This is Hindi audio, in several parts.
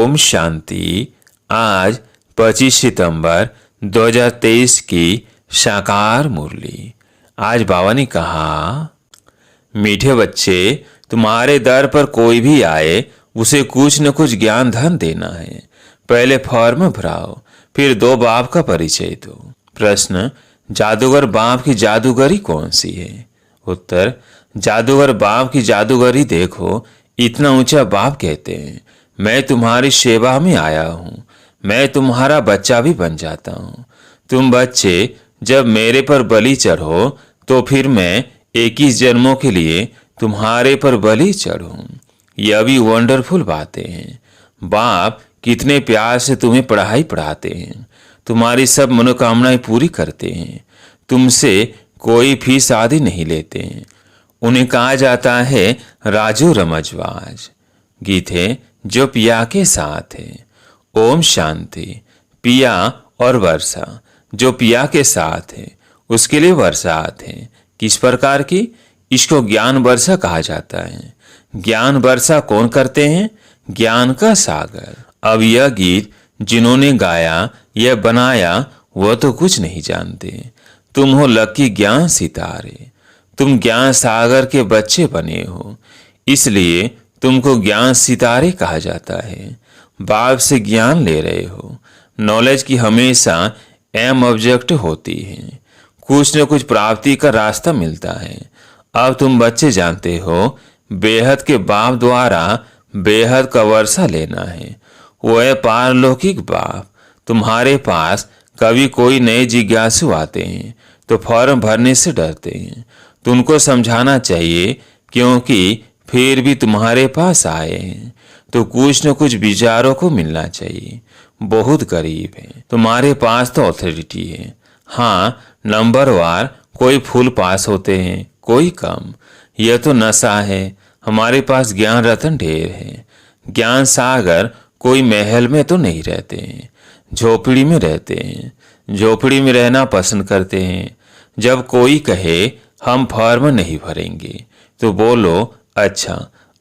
ओम शांति। आज 25 सितंबर 2023 की साकार मुरली। आज बाबा ने कहा, मीठे बच्चे, तुम्हारे दर पर कोई भी आए उसे कुछ न कुछ ज्ञान धन देना है। पहले फॉर्म भराओ, फिर 2 बाप का परिचय दो। प्रश्न, जादूगर बाप की जादूगरी कौन सी है? उत्तर, जादूगर बाप की जादूगरी देखो। इतना ऊंचा बाप कहते हैं, मैं तुम्हारी सेवा में आया हूँ, मैं तुम्हारा बच्चा भी बन जाता हूँ। तुम बच्चे जब मेरे पर बलि चढ़ो तो फिर मैं 21 जन्मों के लिए तुम्हारे पर बलि चढ़ूं। यह भी वंडरफुल बातें हैं। बाप कितने प्यार से तुम्हें पढ़ाई पढ़ाते हैं, तुम्हारी सब मनोकामनाएं पूरी करते हैं, तुमसे कोई फीस आदि नहीं लेते हैं। उन्हें कहा जाता है राजू रमजवाज। गीत है जो पिया के साथ है। ओम शांति। पिया और वर्षा, जो पिया के साथ है उसके लिए वर्षा आते हैं। किस प्रकार की? इसको ज्ञान वर्षा कहा जाता है। ज्ञान वर्षा कौन करते हैं? ज्ञान का सागर। अब यह गीत जिन्होंने गाया यह बनाया वह तो कुछ नहीं जानते। तुम हो लकी ज्ञान सितारे, तुम ज्ञान सागर के बच्चे बने हो, इसलिए तुमको ज्ञान सितारे कहा जाता है। बाप से ज्ञान ले रहे हो। नॉलेज की हमेशा एम ऑब्जेक्ट होती है, कुछ न कुछ प्राप्ति का रास्ता मिलता है। अब तुम बच्चे जानते हो बेहद के बाप द्वारा बेहद का वर्षा लेना है। वह पारलौकिक बाप। तुम्हारे पास कभी कोई नए जिज्ञासु आते हैं तो फॉर्म भरने से डरते हैं। तुमको समझाना चाहिए, क्योंकि फिर भी तुम्हारे पास आए हैं तो कुछ न कुछ विचारों को मिलना चाहिए। बहुत गरीब है, तुम्हारे पास तो अथॉरिटी है। हाँ, नंबर वार कोई फुल पास होते हैं, कोई कम। यह तो नशा है। हमारे पास ज्ञान रतन ढेर है। ज्ञान सागर कोई महल में तो नहीं रहते हैं, झोपड़ी में रहते हैं। झोपड़ी में रहना पसंद करते हैं। जब कोई कहे हम फॉर्म नहीं भरेंगे तो बोलो, अच्छा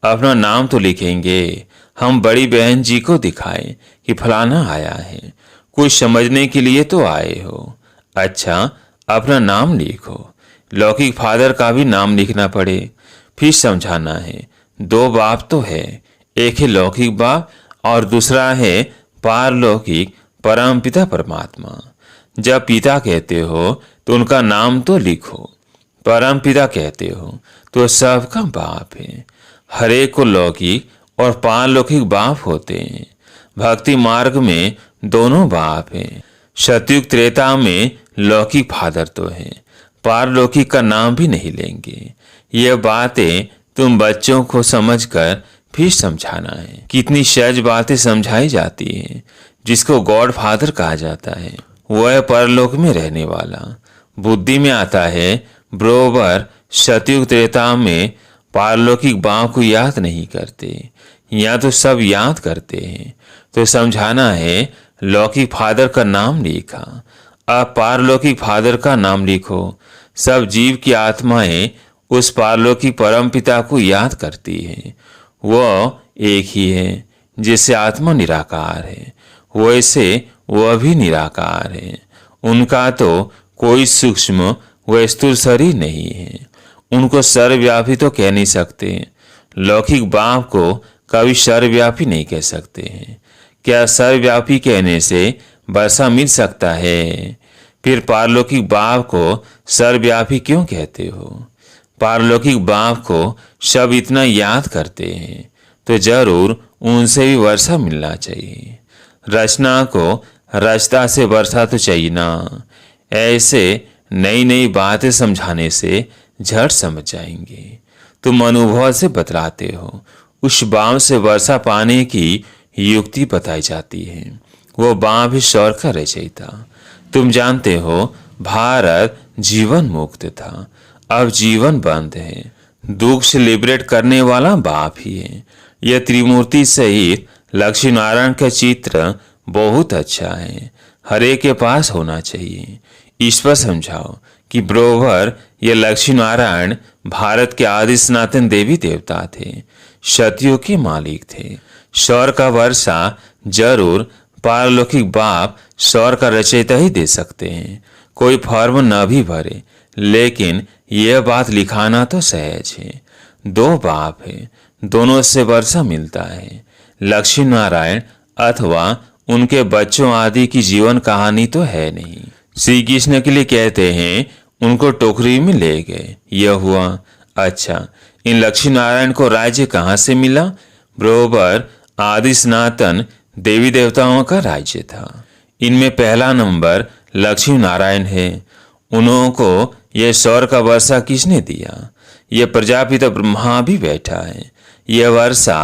अपना नाम तो लिखेंगे। हम बड़ी बहन जी को दिखाएं कि फलाना आया है, कुछ समझने के लिए तो आए हो। अच्छा अपना नाम लिखो। लौकिक फादर का भी नाम लिखना पड़े, फिर समझाना है। 2 बाप तो है, एक है लौकिक बाप और दूसरा है पारलौकिक परमपिता परमात्मा। जब पिता कहते हो तो उनका नाम तो लिखो। परम पिता कहते हो तो सबका बाप है। हरेक को लौकिक और पारलौकिक बाप होते हैं। भक्ति मार्ग में दोनों बाप हैं। सतयुग त्रेता में लौकिक फादर तो है, पारलौकिक का नाम भी नहीं लेंगे। ये बातें तुम बच्चों को समझकर फिर समझाना है। कितनी सहज बातें समझाई जाती हैं। जिसको गॉड फादर कहा जाता है वह परलोक में रहने वाला। बुद्धि में आता है बरोबर सतयुग त्रेता में पारलौकिक बाप को याद नहीं करते, या तो सब याद करते हैं। तो समझाना है लौकिक फादर का नाम लिखा, अब पारलौकिक फादर का नाम लिखो। सब जीव की आत्माएं उस पारलौकिक परम पिता को याद करती हैं। वह एक ही है। जिससे आत्मा निराकार है वैसे वह भी निराकार है। उनका तो कोई सूक्ष्म व स्थूल शरीर नहीं है। उनको सर्वव्यापी तो कह नहीं सकते। लौकिक बाप को कभी सर्वव्यापी नहीं कह सकते हैं। क्या सर्वव्यापी कहने से वर्षा मिल सकता है? फिर पारलौकिक बाप को सर्वव्यापी क्यों कहते हो? पारलौकिक बाप को सब इतना याद करते हैं तो जरूर उनसे भी वर्षा मिलना चाहिए। रचना को रचता से वर्षा तो चाहिए ना। ऐसे नई नई बातें समझाने से झट समझ जाएंगे। तुम अनुभव से बतलाते हो। उस बाम से वर्षा पाने की युक्ति बताई जाती है। वो बाम भी स्वर का रचयिता। तुम जानते हो भारत जीवन मुक्त था, अब जीवन बंद है। दुख से लिबरेट करने वाला बाप ही है। यह त्रिमूर्ति सहित लक्ष्मी नारायण का चित्र बहुत अच्छा है, हरे के पास होना चाहिए। ईश्वर समझाओ कि बरोबर ये लक्ष्मी नारायण भारत के आदि सनातन देवी देवता थे, सतयुग के मालिक थे। स्वर का वर्षा जरूर पारलौकिक बाप स्वर का रचयिता ही दे सकते हैं। कोई फॉर्म न भी भरे, लेकिन यह बात लिखाना तो सहज है। दो बाप है, दोनों से वर्षा मिलता है। लक्ष्मी नारायण अथवा उनके बच्चों आदि की जीवन कहानी तो है नहीं। श्री कृष्ण के लिए कहते हैं उनको टोकरी में ले गए, यह हुआ। अच्छा, इन लक्ष्मी नारायण को राज्य कहाँ से मिला? बरोबर आदि सनातन देवी देवताओं का राज्य था। इनमें पहला नंबर लक्ष्मी नारायण है। उन्हों को यह स्वर का वर्षा किसने दिया? यह प्रजापिता ब्रह्मा भी बैठा है। यह वर्षा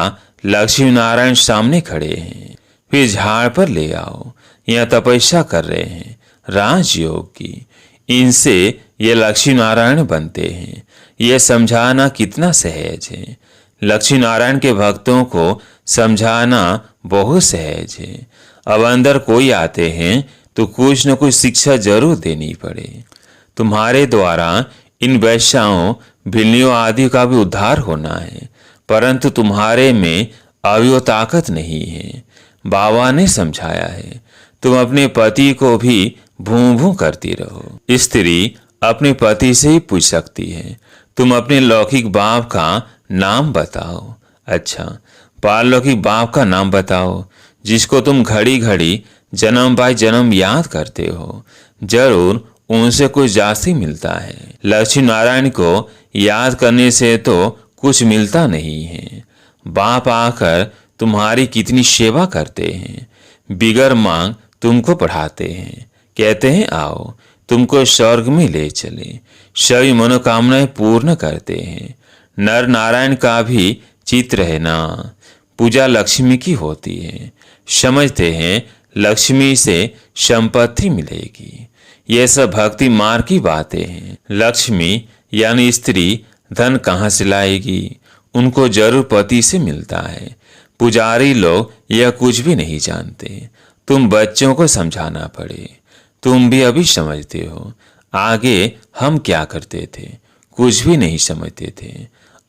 लक्ष्मी नारायण सामने खड़े हैं। फिर झाड़ पर ले आओ, यह तपस्या कर रहे हैं राजयोग की। इनसे ये लक्ष्मी नारायण बनते हैं। यह समझाना कितना सहज है। लक्ष्मी नारायण के भक्तों को समझाना बहुत सहज है। अब अंदर कोई आते हैं तो कुछ न कुछ शिक्षा जरूर देनी पड़े। तुम्हारे द्वारा इन वैश्याओं भिल्लियों आदि का भी उद्धार होना है, परंतु तुम्हारे में अभी वो ताकत नहीं है। बाबा ने समझाया है, तुम अपने पति को भी भूं भूं करती रहो। स्त्री अपने पति से ही पूछ सकती है, तुम अपने लौकिक बाप का नाम बताओ। अच्छा, पारलौकिक बाप का नाम बताओ, जिसको तुम घड़ी घड़ी जन्म बाय जन्म याद करते हो। जरूर उनसे कुछ जास्ती मिलता है। लक्ष्मी नारायण को याद करने से तो कुछ मिलता नहीं है। बाप आकर तुम्हारी कितनी सेवा करते हैं, बिगर मांग तुमको पढ़ाते हैं, कहते हैं आओ तुमको स्वर्ग में ले चले, सभी मनोकामनाएं पूर्ण करते हैं। नर नारायण का भी चित्र है ना, पूजा लक्ष्मी की होती है। समझते हैं लक्ष्मी से संपत्ति मिलेगी। ये सब भक्ति मार्ग की बातें हैं। लक्ष्मी यानी स्त्री धन कहाँ से लाएगी? उनको जरूर पति से मिलता है। पुजारी लोग यह कुछ भी नहीं जानते। तुम बच्चों को समझाना पड़े। तुम भी अभी समझते हो। आगे हम क्या करते थे? कुछ भी नहीं समझते थे।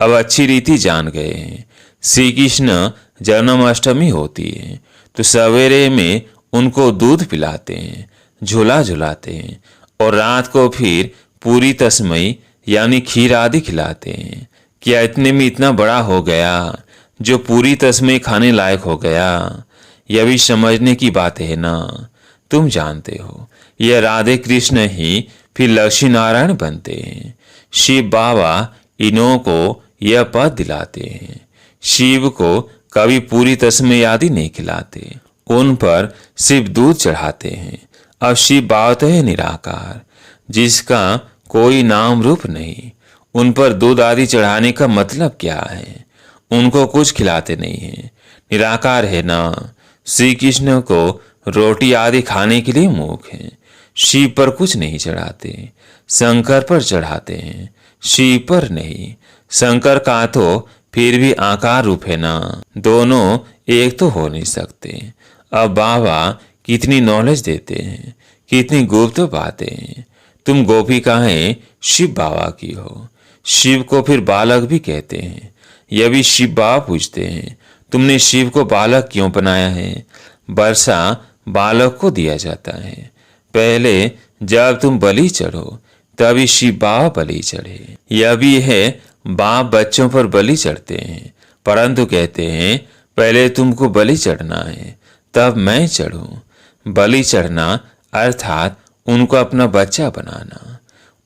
अब अच्छी रीति जान गए हैं। श्री कृष्ण जन्माष्टमी होती है तो सवेरे में उनको दूध पिलाते हैं, झूला झुलाते हैं, और रात को फिर पूरी तस्मई यानी खीर आदि खिलाते हैं। क्या इतने में इतना बड़ा हो गया जो पूरी तस्मई खाने लायक हो गया? यह भी समझने की बात है ना। तुम जानते हो यह राधे कृष्ण ही फिर लक्ष्मी नारायण बनते हैं। शिव बाबा इन्हों को यह पद दिलाते हैं। शिव को कभी पूरी तस्मई आदि नहीं खिलाते, उन पर सिर्फ दूध चढ़ाते हैं। अब शिव बाबा तो है निराकार, जिसका कोई नाम रूप नहीं। उन पर दूध आदि चढ़ाने का मतलब क्या है? उनको कुछ खिलाते नहीं है, निराकार है ना। श्री कृष्ण को रोटी आदि खाने के लिए मुख है। शिव पर कुछ नहीं चढ़ाते, शंकर पर चढ़ाते हैं, शिव पर नहीं। शंकर का तो फिर भी आकार रूप है ना, दोनों एक तो हो नहीं सकते। अब बाबा कितनी नॉलेज देते हैं, कितनी गुप्त बातें हैं। तुम गोपिकाएं शिव बाबा की हो। शिव को फिर बालक भी कहते हैं। यह भी शिव बाबा पूछते हैं, तुमने शिव को बालक क्यों बनाया है? वर्षा बालक को दिया जाता है। पहले जब तुम बलि चढ़ो तभी शिव बाबा बलि चढ़े। यह भी है बाप बच्चों पर बलि चढ़ते हैं, परंतु कहते हैं पहले तुमको बलि चढ़ना है तब मैं चढ़ूं। बलि चढ़ना अर्थात उनको अपना बच्चा बनाना,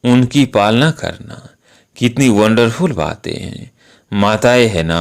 उनकी पालना करना। कितनी वंडरफुल बातें हैं। माताएं है ना,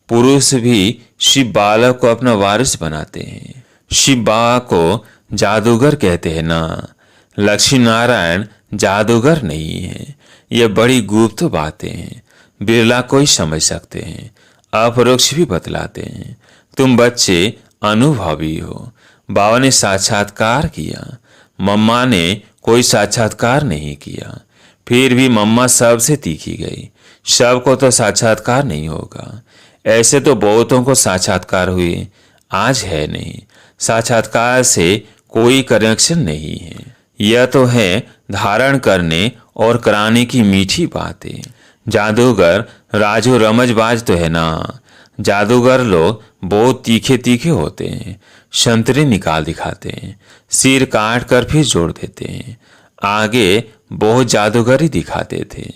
पुरुष भी शिव बालक को अपना वारिस बनाते हैं। शिव बाबा को जादूगर कहते हैं ना। लक्ष्मी नारायण जादूगर नहीं है। ये बड़ी गुप्त बातें हैं, बिरला कोई समझ सकते हैं, अपरोक्ष भी बतलाते हैं। तुम बच्चे अनुभवी हो। बाबा ने साक्षात्कार किया, मम्मा ने कोई साक्षात्कार नहीं किया। फिर भी मम्मा सबसे तीखी गई। सबको तो साक्षात्कार नहीं होगा। ऐसे तो बहुतों को साक्षात्कार हुए, आज है नहीं। साक्षात्कार से कोई कनेक्शन नहीं है। यह तो है धारण करने और कराने की मीठी बातें। जादूगर राजू रमजबाज तो है ना। जादूगर लोग बहुत तीखे तीखे होते हैं, संतरे निकाल दिखाते हैं, सिर काट कर फिर जोड़ देते हैं। आगे बहुत जादूगरी दिखाते थे।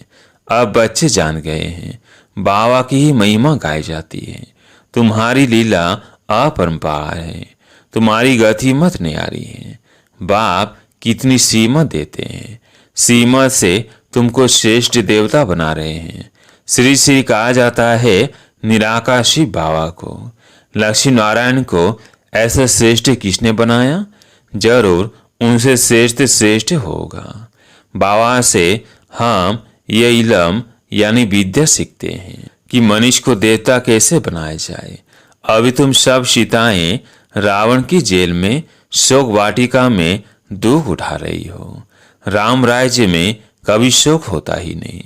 अब बच्चे जान गए हैं, बाबा की ही महिमा गाई जाती है। तुम्हारी लीला अपरंपार है, तुम्हारी गति मत न्यारी है। बाप कितनी सीमत देते हैं, सीमत से तुमको श्रेष्ठ देवता बना रहे हैं। श्री श्री कहा जाता है निराकार शिव बाबा को। लक्ष्मी नारायण को ऐसा श्रेष्ठ किसने बनाया? जरूर उनसे श्रेष्ठ श्रेष्ठ होगा। बाबा से हम ये इलम यानी विद्या सीखते हैं कि मनुष्य को देवता कैसे बनाया जाए। अभी तुम सब सीताएं रावण की जेल में शोक वाटिका में दुख उठा रही हो। राम राज्य में कभी शोक होता ही नहीं।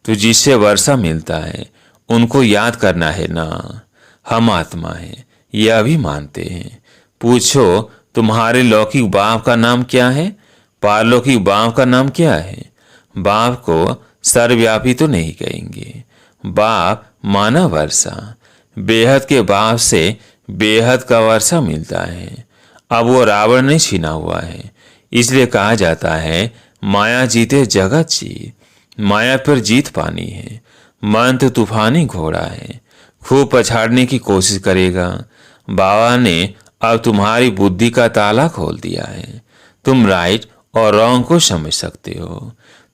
तो जिससे वर्षा मिलता है उनको याद करना है ना। हम आत्मा है यह भी मानते हैं। पूछो तुम्हारे लौकिक बाप का नाम क्या है, पारलौकिक बाप का नाम क्या है? बाप को सर्वव्यापी तो नहीं कहेंगे। बाप माना वर्षा, बेहद के बाप से बेहद का वर्षा मिलता है। अब वो रावण ने छीना हुआ है, इसलिए कहा जाता है माया जीते जगत जीत। माया पर जीत पानी है। मन तो तूफानी घोड़ा है, खूब पछाड़ने की कोशिश करेगा। बाबा ने अब तुम्हारी बुद्धि का ताला खोल दिया है। तुम राइट और रॉन्ग को समझ सकते हो,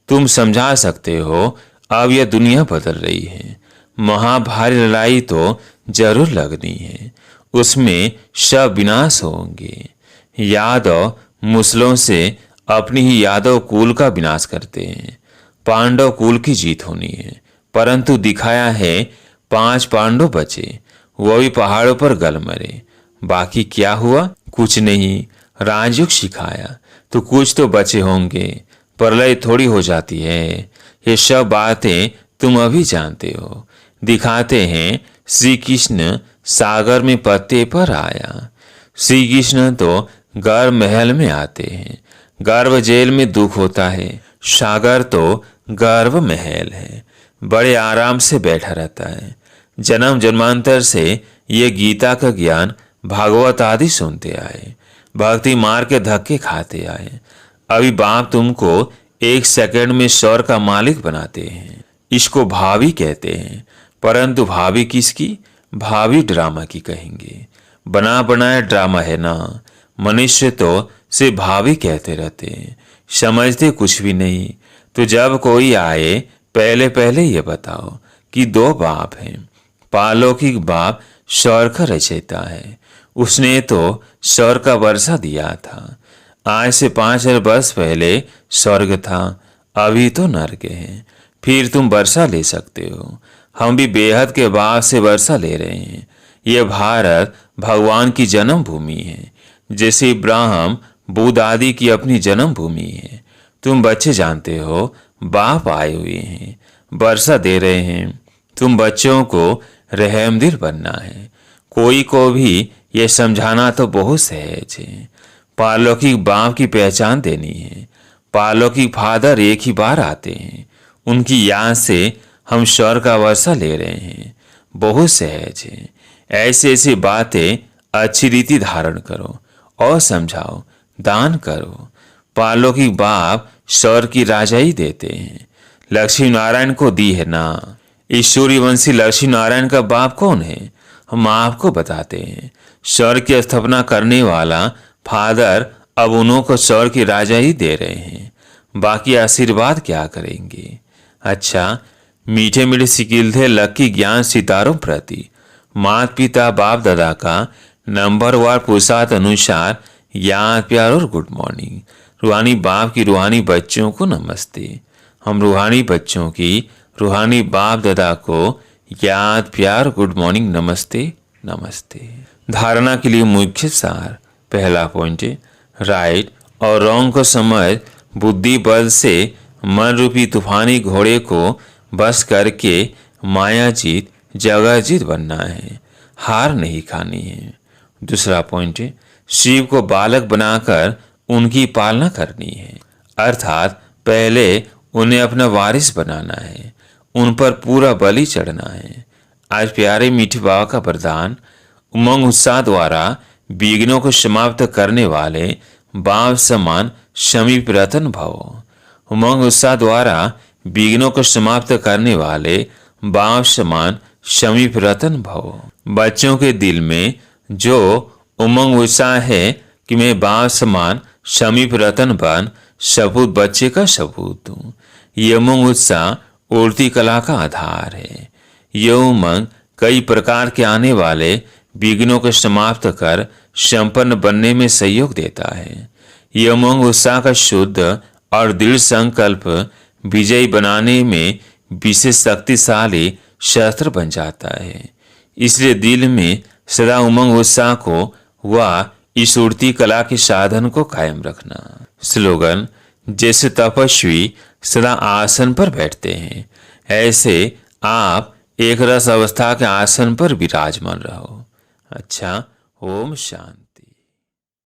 तुम समझा सकते हो। अब यह दुनिया बदल रही है। महाभारी लड़ाई तो जरूर लगनी है, उसमें सब विनाश होंगे। यादव मुसलों से अपनी ही यादव कुल का विनाश करते हैं। पांडव कुल की जीत होनी है, परंतु दिखाया है 5 पांडव बचे, वो भी पहाड़ों पर गल मरे। बाकी क्या हुआ? कुछ नहीं। राजयोग सिखाया तो कुछ तो बचे होंगे। प्रलय थोड़ी हो जाती है। ये सब बातें तुम अभी जानते हो। दिखाते हैं श्री कृष्ण सागर में पत्ते पर आया। श्री कृष्ण तो गर्भ महल में आते हैं। गर्भ जेल में दुख होता है, सागर तो गर्भ महल है, बड़े आराम से बैठा रहता है। जन्म जन्मांतर से ये गीता का ज्ञान भागवत आदि सुनते आए, भक्ति मार के धक्के खाते आए। अभी बाप तुमको 1 सेकंड में स्वर का मालिक बनाते हैं। इसको भावी कहते हैं, परंतु भावी किसकी? भावी ड्रामा की कहेंगे। बना बनाया ड्रामा है ना। मनुष्य तो सिर्फ भावी कहते रहते हैं, समझते कुछ भी नहीं। तो जब कोई आए पहले पहले ये बताओ कि 2 बाप हैं। पारलौकिक बाप स्वर का रचयिता है, उसने तो स्वर का वर्षा दिया था। आज से 5000 वर्ष पहले स्वर्ग था, अभी तो नर्क है। फिर तुम वर्षा ले सकते हो। हम भी बेहद के बाप से वर्षा ले रहे हैं। यह भारत भगवान की जन्म भूमि है, जैसे इब्राहिम बुद्ध आदि की अपनी जन्म भूमि है। तुम बच्चे जानते हो बाप आए हुए हैं, वर्षा दे रहे हैं। तुम बच्चों को रहमदिल बनना है। कोई को भी यह समझाना तो बहुत सहज है। पारलौकिक बाप की पहचान देनी है। पारलौकिक फादर एक ही बार आते हैं, उनकी याद से हम स्वर का वर्षा ले रहे हैं। बहुत सहज है। ऐसी ऐसी बातें अच्छी रीति धारण करो और समझाओ, दान करो। पारलौकिक बाप स्वर की राजाई देते हैं। लक्ष्मी नारायण को दी है ना। इस सूर्यवंशी लक्ष्मी नारायण का बाप कौन है? हम आपको बताते हैं। स्वर की स्थापना करने वाला फादर अब उन्हों को स्वर की राजाई दे रहे हैं। बाकी आशीर्वाद क्या करेंगे? अच्छा, मीठे मीठे सिकिल थे लकी ज्ञान सितारों प्रति। माता पिता बाप दादा का नंबरवार पुरुषार्थ अनुसार याद प्यार और गुड मॉर्निंग। रूहानी बाप की रूहानी बच्चों को नमस्ते। हम रूहानी बच्चों की रूहानी बाप दादा को याद प्यार गुड मॉर्निंग नमस्ते नमस्ते। धारणा के लिए मुख्य सार। पहला पॉइंट है राइट और रॉन्ग को समझ बुद्धि बल से मन रूपी तूफानी घोड़े को बस करके माया जीत जगह जीत बनना है, हार नहीं खानी है। दूसरा पॉइंट है शिव को बालक बनाकर उनकी पालना करनी है, अर्थात पहले उन्हें अपना वारिस बनाना है, उन पर पूरा बलि चढ़ना है। आज प्यारे मीठे बाबा का वरदान, उमंग उत्साह द्वारा विघ्नों को समाप्त करने वाले बाप समान समीप रतन भव। उमंग उत्साह द्वारा विघ्नों को समाप्त करने वाले बाप समान समीप रतन भव। बच्चों के दिल में जो उमंग उत्साह है कि मैं बाप समान समीप रतन बन सपूत बच्चे का सपूत हूँ, यह उमंग उत्साह उड़ती कला का आधार है। यह उमंग कई प्रकार के आने वाले विघ्नों को समाप्त कर संपन्न बनने में सहयोग देता है। यह उमंग उत्साह का शुद्ध और दृढ़ संकल्प विजयी बनाने में विशेष शक्तिशाली शस्त्र बन जाता है। इसलिए दिल में सदा उमंग उत्साह को व इस उड़ती कला के साधन को कायम रखना। स्लोगन, जैसे तपस्वी सदा आसन पर बैठते हैं, ऐसे आप एक रस अवस्था के आसन पर विराजमान रहो। अच्छा, ओम शांति।